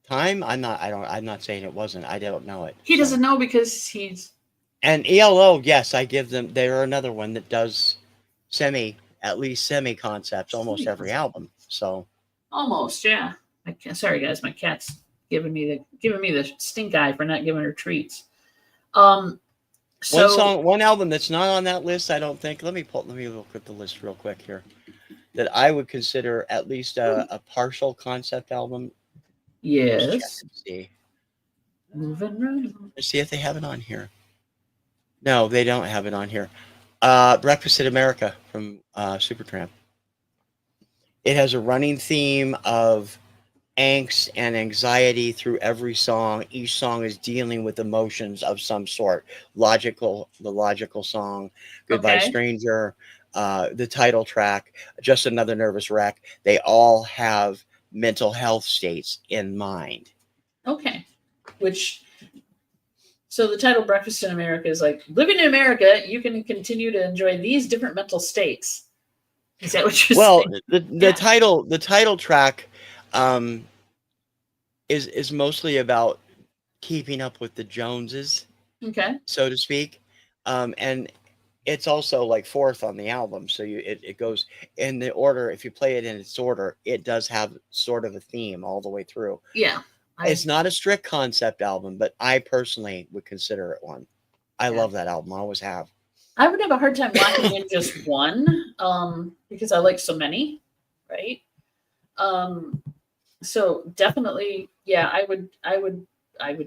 Time? I'm not saying it wasn't. I don't know it. He doesn't know because he's. And ELO, yes, I give them. They're another one that does at least semi concepts almost every album. So. Almost, yeah. Sorry, guys, my cat's giving me the stink eye for not giving her treats. One album that's not on that list, I don't think. Let me look at the list real quick here. That I would consider at least a partial concept album. Yes. See. Moving right. Let's see if they have it on here. No, they don't have it on here. Breakfast in America from Supertramp. It has a running theme of angst and anxiety through every song. Each song is dealing with emotions of some sort. The logical song, Goodbye Stranger, the title track, Just Another Nervous Wreck. They all have mental health states in mind. Okay. So the title Breakfast in America is like, living in America, you can continue to enjoy these different mental states. Is that what you're saying? Well, the title track is mostly about keeping up with the Joneses, so to speak, and it's also like 4th on the album. So it goes in the order. If you play it in its order, it does have sort of a theme all the way through. Yeah. It's not a strict concept album, but I personally would consider it one. I love that album. I always have. I would have a hard time locking in just one, because I like so many, right? So definitely, yeah, I would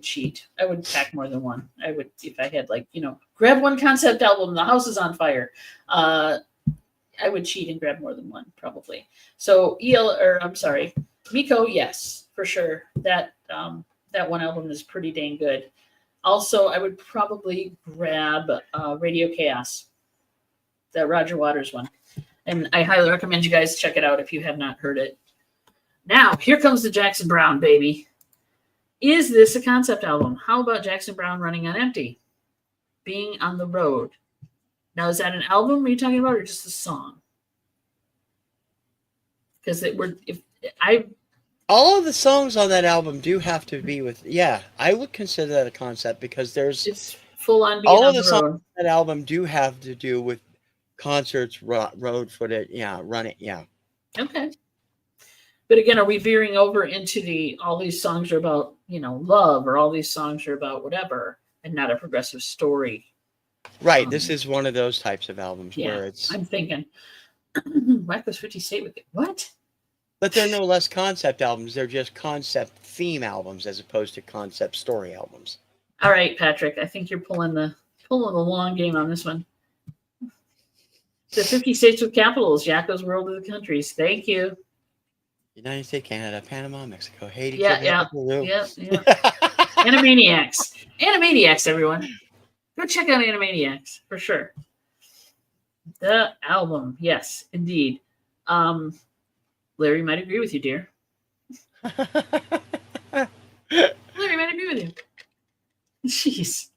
cheat. I would pack more than one. I would, if I had, like, grab one concept album, the house is on fire. I would cheat and grab more than one, probably. So I'm sorry, Miko, yes, for sure. That one album is pretty dang good. Also, I would probably grab Radio Chaos, the Roger Waters one. And I highly recommend you guys check it out if you have not heard it. Now, here comes the Jackson Browne, baby. Is this a concept album? How about Jackson Browne Running on Empty? Being on the Road. Now, is that an album are you talking about, or just a song? Because all of the songs on that album do have to be with, I would consider that a concept, because it's full on being all on of the the songs road. on that album do have to do with concerts, road footage, running, Okay. But again, are we veering over into all these songs are about, love, or all these songs are about whatever, and not a progressive story? Right. This is one of those types of albums where it's. I'm thinking, Whack was 50 State with it. What? But they're no less concept albums. They're just concept theme albums as opposed to concept story albums. All right, Patrick. I think you're pulling the long game on this one. The 50 States with Capitals, Yakko's World of the Countries. Thank you. United States, Canada, Panama, Mexico, Haiti, Yeah. Animaniacs, everyone. Go check out Animaniacs for sure. The album, yes, indeed. Larry might agree with you, dear. Larry might agree with you. Jeez.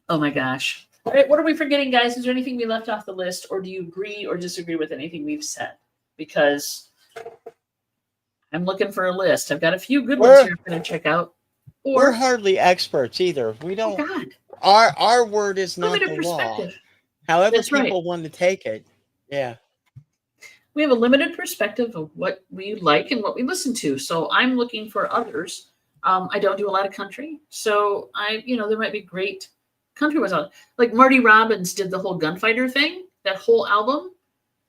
Oh my gosh. All right, what are we forgetting, guys? Is there anything we left off the list, or do you agree or disagree with anything we've said? Because I'm looking for a list. I've got a few good ones here I'm going to check out. We're hardly experts either. We don't. Oh God. Our word is not the law. However, people want to take it. Yeah. We have a limited perspective of what we like and what we listen to. So I'm looking for others. I don't do a lot of country. So there might be great country ones on. Like Marty Robbins did the whole Gunfighter thing. That whole album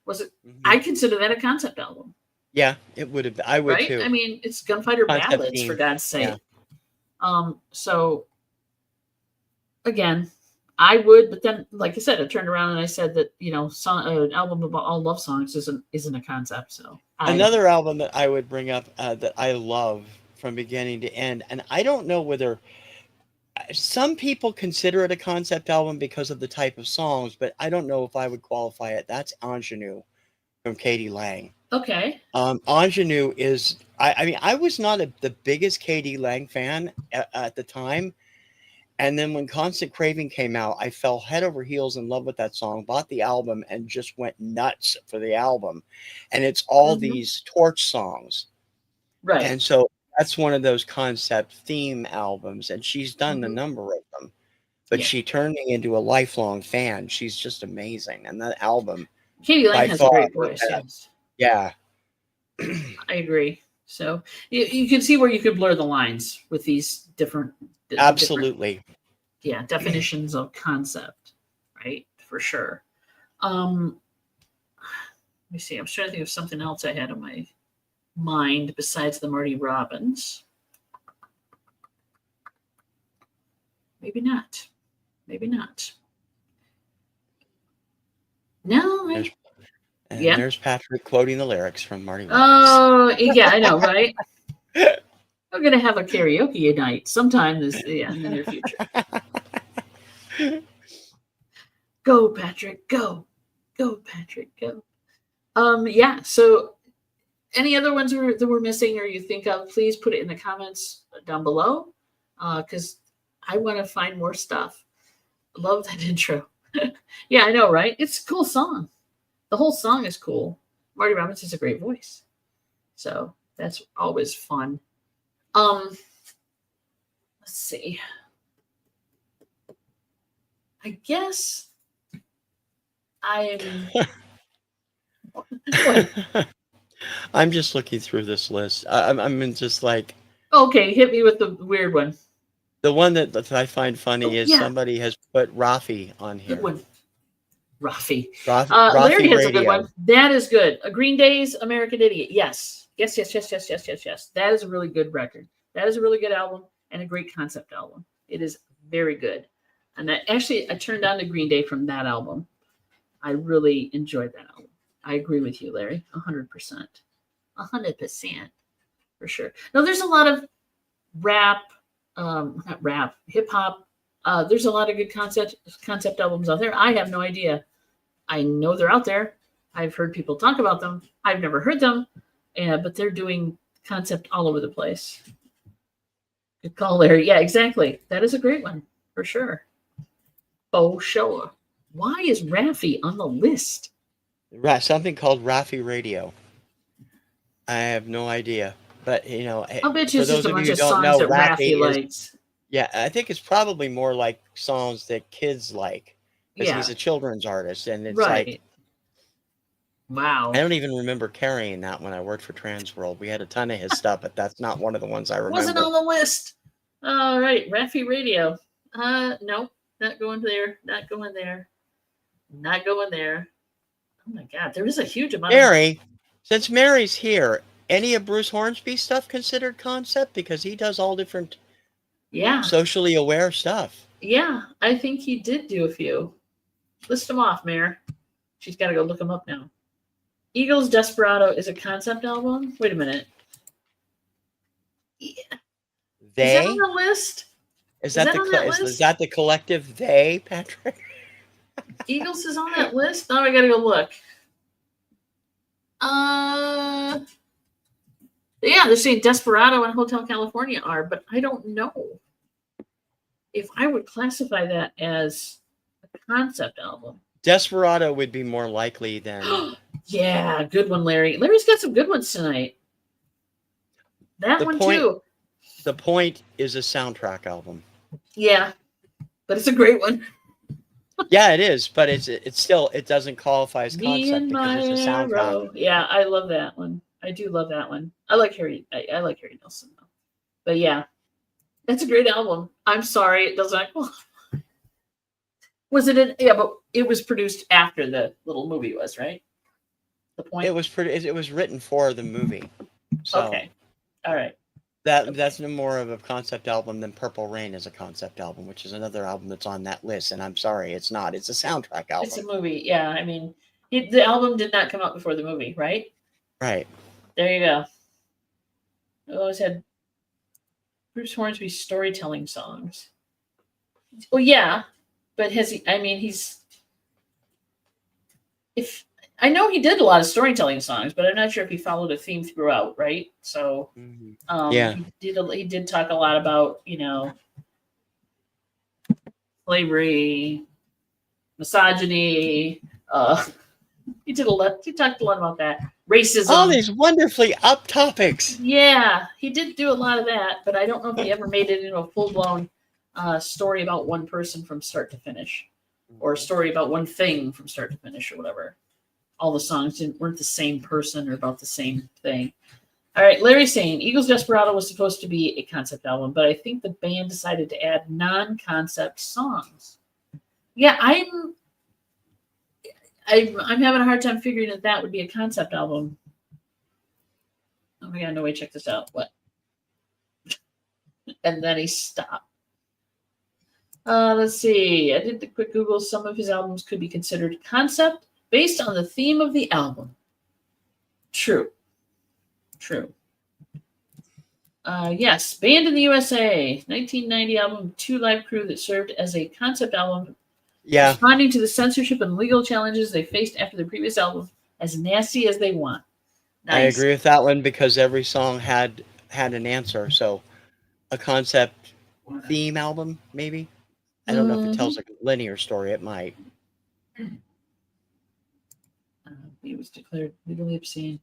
was it. Mm-hmm. I consider that a concept album. Yeah, it would have. I would too. I mean, it's Gunfighter ballads, for God's sake. Yeah. So again, I would, but then, like I said, I turned around and I said that an album about all love songs isn't a concept. So another album that I would bring up that I love from beginning to end, and I don't know whether some people consider it a concept album because of the type of songs, but I don't know if I would qualify it. That's Ingenue from Katie Lang. Okay. Ingenue is, I mean, I was not the biggest Katie Lang fan at the time. And then when Constant Craving came out, I fell head over heels in love with that song, bought the album, and just went nuts for the album. And it's all these torch songs. Right. And so that's one of those concept theme albums. And she's done a number of them. But she turned me into a lifelong fan. She's just amazing. And that album. Katie Lang has a great voice. Yes. Yeah. I agree. So you can see where you could blur the lines with these different. Absolutely. Definitions of concept, right? For sure. Let me see. I'm trying to think of something else I had on my mind besides the Marty Robbins. Maybe not. No. There's Patrick quoting the lyrics from Marty Robbins. Oh, yeah, I know, right? I'm going to have a karaoke night sometime in the near future. Go, Patrick, go. Go, Patrick, go. So any other ones that we're missing or you think of, please put it in the comments down below, because I want to find more stuff. I love that intro. Yeah, I know, right? It's a cool song. The whole song is cool. Marty Robbins has a great voice. So that's always fun. Let's see. I guess I'm. I'm just looking through this list. I'm just like Okay, hit me with the weird one. the one that I find funny Oh is yeah, somebody has put Rafi on good here. one. Rafi. Rafi Larry has a good Radio. one. That is good. A Green Day's American Idiot. Yes. Yes, yes, yes, yes, yes, yes, yes. That is a really good record. That is a really good album and a great concept album. It is very good. And that actually I turned on to Green Day from that album. I really enjoyed that album. I agree with you, Larry. 100%. 100% for sure. Now there's a lot of rap, not rap, hip hop. There's a lot of good concept albums out there. I have no idea. I know they're out there. I've heard people talk about them. I've never heard them, but they're doing concept all over the place. Good call, Larry. Yeah, exactly. That is a great one for sure. Oh, sure. Why is Raffi on the list? Something called Rafi Radio. I have no idea. But, I'll bet you for it's just those a of you bunch who of don't songs know, that Raffi Rafi is, likes. yeah, I think it's probably more like songs that kids like because Yeah, he's a children's artist. And it's like, right. Wow. I don't even remember carrying that when I worked for Transworld. We had a ton of his stuff, but that's not one of the ones I Wasn't remember. on the list. All right, Raffi Radio. Nope, not going there. Not going there. Not going there. Oh my God, there is a huge amount of. Mary, since Mary's here, any of Bruce Hornsby's stuff considered concept? Because he does all different Yeah, socially aware stuff. yeah, I think he did do a few. List them off, Mayor. She's got to go look them up now. Eagles Desperado is a concept album. Wait a minute. Yeah. Is that on They? the list? Is that that on that is list? that the collective they, Patrick? Eagles is on that list? Now I got to go look. Yeah, they're saying Desperado and Hotel California are, but I don't know if I would classify that as a concept album. Desperado would be more likely than Yeah, good one, Larry. Larry's got some good ones tonight. That one too. The Point is a soundtrack album. Yeah, but it's a great one. Yeah, it is, but it's still it doesn't qualify as Me concept and because my it's a soundtrack. arrow. Yeah, I love that one. I do love that one. I like Harry. I like Harry Nilsson though. But yeah, that's a great album. I'm sorry, it doesn't. Was it? Yeah, but it was produced after the little movie was, right? The Point. It was written for the movie. So Okay. All right. that's no more of a concept album than Purple Rain is a concept album, which is another album that's on that list. And I'm sorry, it's not. It's a soundtrack album. It's a movie. Yeah, I mean, the album did not come out before the movie, right? Right. There you go. I always had Bruce Hornsby storytelling songs. Well, yeah, but has he? I mean, if I know he did a lot of storytelling songs, but I'm not sure if he followed a theme throughout, right? So, Yeah. he did talk a lot about slavery, misogyny. He did a lot. He talked a lot about that. Racism. All these wonderfully up topics. Yeah, he did do a lot of that, but I don't know if he ever made it into a full-blown story about one person from start to finish, or a story about one thing from start to finish, or whatever. All the songs weren't the same person or about the same thing. All right, Larry's saying Eagles Desperado was supposed to be a concept album, but I think the band decided to add non-concept songs. Yeah, I'm having a hard time figuring that would be a concept album. Oh my God, no way, check this out. What? And then he stopped. Let's see. I did the quick Google. Some of his albums could be considered concept based on the theme of the album. True. Yes, Band in the USA, 1990 album, 2 live crew that served as a concept album. Yeah. Responding to the censorship and legal challenges they faced after the previous album, As Nasty as They Want. Nice. I agree with that one because every song had an answer. So a concept theme album, maybe. I don't know if it tells a linear story. It might. He was declared legally obscene.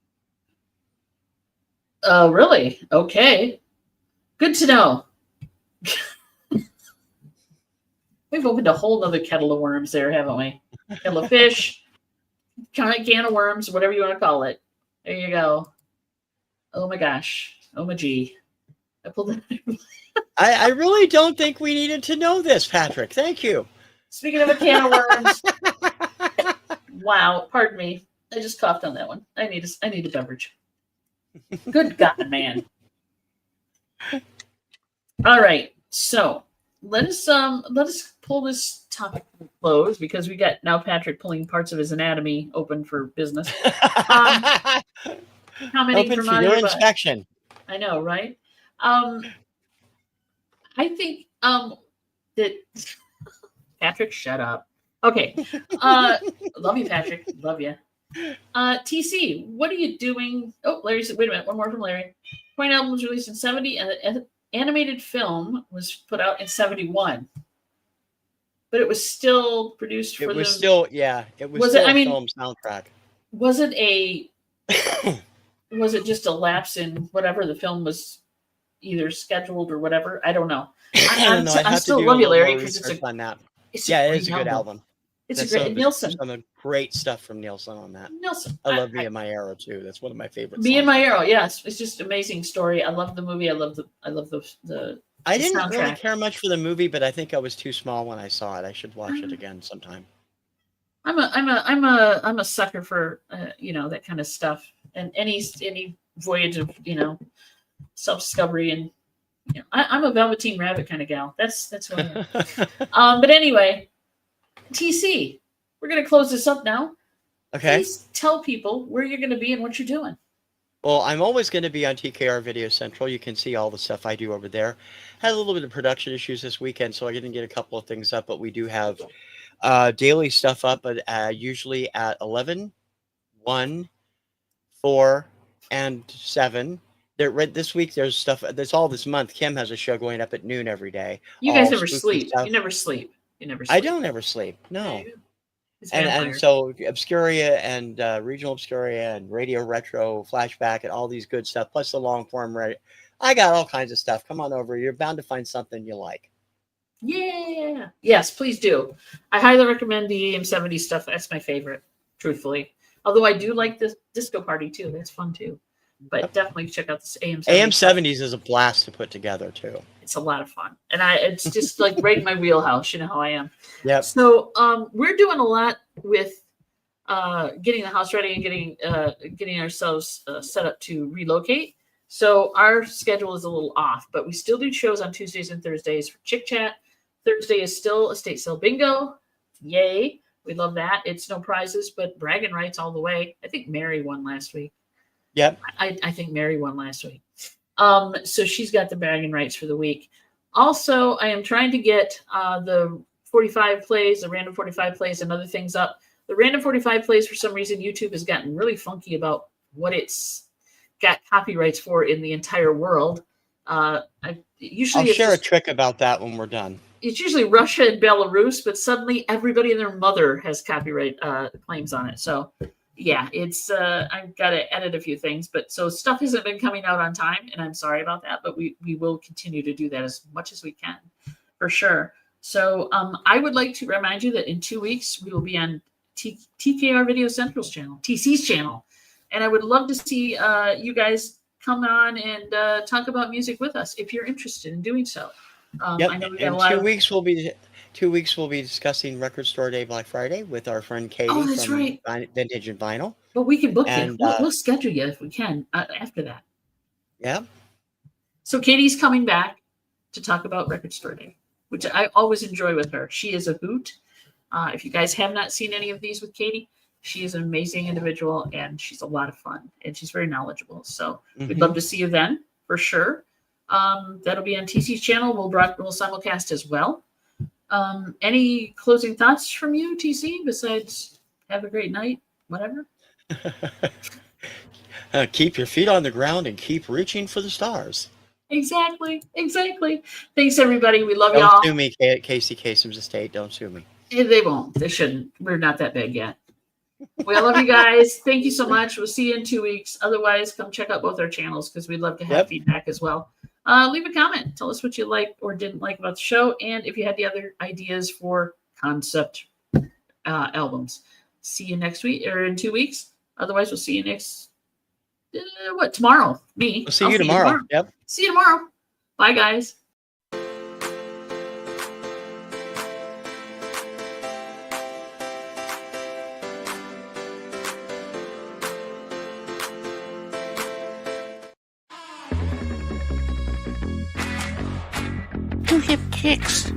Oh, really? Okay. Good to know. We've opened a whole other kettle of worms there, haven't we? Kettle of fish, can of worms, whatever you want to call it. There you go. Oh my gosh. Oh my G. I pulled it. I really don't think we needed to know this, Patrick. Thank you. Speaking of a can of worms. Wow. Pardon me. I just coughed on that one. I need a beverage. Good God, man. All right. So let us pull this topic to a close because we got now Patrick pulling parts of his anatomy open for business. Commenting Open from for out of your your butt. inspection. I know, right? I think that Patrick, shut up. Okay. Love you, Patrick. Love you. TC, what are you doing? Oh, Larry said, wait a minute, one more from Larry. Point album was released in 70 and the animated film was put out in 71. But it was still produced for It was the still, yeah, it was Was still it- I a mean- film soundtrack. was it a was it just a lapse in whatever the film was either scheduled or whatever? I don't know. I don't know. I'd I have still to do love a you, little Larry, more because research on that. it's Yeah, a it great is a good album. It's That's a great Nielsen. some of the great stuff from Nielsen on that. Nielsen. I love Me and My Arrow too. That's one of my favorites. Me and My Arrow, yes. It's just an amazing story. I love the movie. I love the I didn't soundtrack. really care much for the movie, but I think I was too small when I saw it. I should watch it again sometime. I'm a sucker for that kind of stuff and any voyage of self-discovery and I'm a Velveteen Rabbit kind of gal. That's who I am. But anyway, TC, we're gonna close this up now. Okay. Please tell people where you're gonna be and what you're doing. Well, I'm always going to be on TKR Video Central. You can see all the stuff I do over there. Had a little bit of production issues this weekend, so I didn't get a couple of things up, but we do have daily stuff up, but usually at 11, 1, 4, and 7. This week there's stuff. That's all this month. Kim has a show going up at noon every day. You guys all never spooky sleep. stuff. You never sleep. You never sleep. I don't ever sleep. No. It's And vampire. so Obscuria and Regional Obscuria and Radio Retro Flashback and all these good stuff, plus the long form. I got all kinds of stuff. Come on over. You're bound to find something you like. Yeah. Yes, please do. I highly recommend the AM70 stuff. That's my favorite, truthfully. Although I do like the disco party too. That's fun too. But definitely check out this AM70. AM70s is a blast to put together too. It's a lot of fun. And it's just like right in my wheelhouse. You know how I am. Yep. So we're doing a lot with getting the house ready and getting ourselves set up to relocate. So our schedule is a little off, but we still do shows on Tuesdays and Thursdays for Chick Chat. Thursday is still estate sale bingo. Yay. We love that. It's no prizes, but bragging rights all the way. I think Mary won last week. Yep. I think Mary won last week. So she's got the bragging rights for the week. Also, I am trying to get the 45 plays, the random 45 plays, and other things up. The random 45 plays, for some reason, YouTube has gotten really funky about what it's got copyrights for in the entire world. I'll share a trick about that when we're done. It's usually Russia and Belarus, but suddenly everybody and their mother has copyright claims on it. So yeah, it's I've got to edit a few things, but so stuff hasn't been coming out on time, and I'm sorry about that, but we will continue to do that as much as we can, for sure. So I would like to remind you that in 2 weeks we will be on TKR Video Central's channel, TC's channel, and I would love to see you guys come on and talk about music with us if you're interested in doing so. Yep. I know we got In a lot 2 of weeks we'll be discussing Record Store Day Black Friday with our friend Katie that's right. Vintage and Vinyl. But we can book And, you. We'll schedule you if we can after that. Yeah. So Katie's coming back to talk about Record Store Day, which I always enjoy with her. She is a hoot. If you guys have not seen any of these with Katie, she is an amazing individual and she's a lot of fun and she's very knowledgeable. So we'd love to see you then for sure. That'll be on TC's channel. We'll simulcast as well. Any closing thoughts from you, TC, besides have a great night, whatever? Keep your feet on the ground and keep reaching for the stars. Exactly. Thanks, everybody. We love Don't y'all. sue me, Casey Kasem's estate. Don't sue me. They won't. They shouldn't. We're not that big yet. We love you guys. Thank you so much. We'll see you in 2 weeks. Otherwise, come check out both our channels because we'd love to have feedback as well. Leave a comment. Tell us what you liked or didn't like about the show. And if you had the other ideas for concept albums. See you next week or in 2 weeks. Otherwise, we'll see you next What, tomorrow? Me. We'll see I'll you tomorrow. Yep. See you tomorrow. Bye, guys. Do hip kicks.